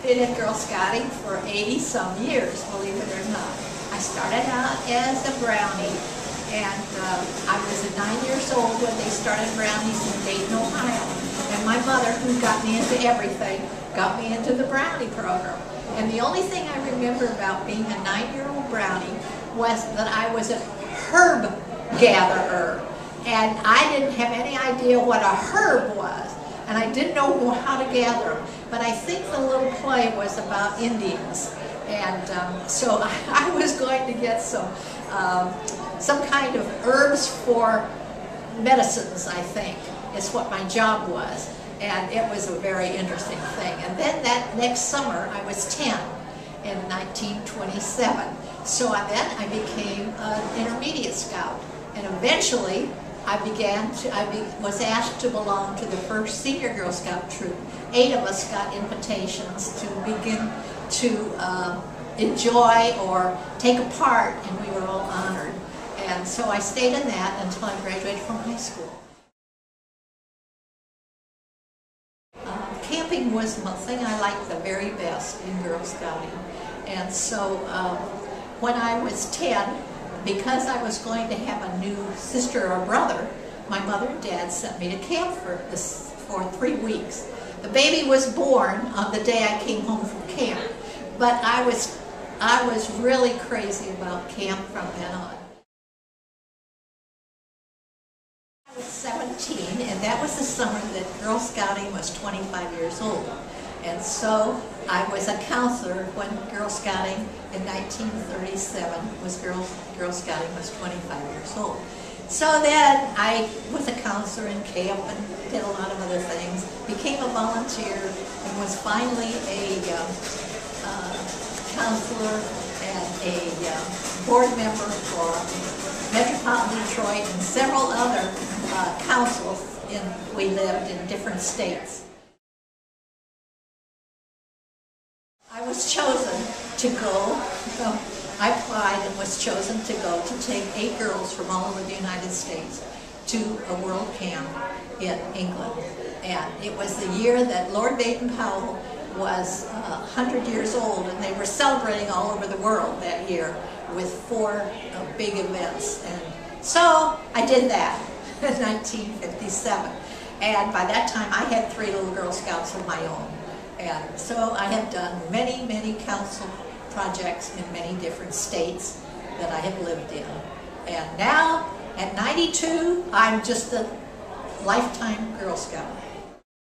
been in Girl Scouting for 80-some years, believe it or not. I started out as a brownie, and I was 9 years old when they started brownies in Dayton, Ohio. And my mother, who got me into everything, got me into the brownie program. And the only thing I remember about being a 9-year-old brownie was that I was a herb gatherer. And I didn't have any idea what a herb was. And I didn't know how to gather them. But I think the little play was about Indians. And so I was going to get some kind of herbs for medicines, I think, is what my job was. And it was a very interesting thing. And then that next summer, I was 10 in 1927. So then I became an intermediate scout. And eventually, I was asked to belong to the first senior Girl Scout troop. 8 of us got invitations to begin to enjoy or take a part, and we were all honored. And so I stayed in that until I graduated from high school. Camping was the thing I liked the very best in Girl Scouting. And so when I was 10, because I was going to have a new sister or brother, my mother and dad sent me to camp for 3 weeks. The baby was born on the day I came home from camp, but I was really crazy about camp from then on. I was 17, and that was the summer that Girl Scouting was 25 years old. And so I was a counselor when Girl Scouting in 1937 was Girl Scouting was 25 years old. So then I was a counselor in camp and did a lot of other things, became a volunteer, and was finally a counselor and a board member for Metropolitan Detroit and several other councils we lived in different states. I was chosen to go, I applied and was chosen to go to take 8 girls from all over the United States to a world camp in England. And it was the year that Lord Baden-Powell was 100 years old, and they were celebrating all over the world that year with 4 big events. And so I did that in 1957. And by that time I had 3 little Girl Scouts of my own. And so I have done many, many council projects in many different states that I have lived in. And now, at 92, I'm just a lifetime Girl Scout.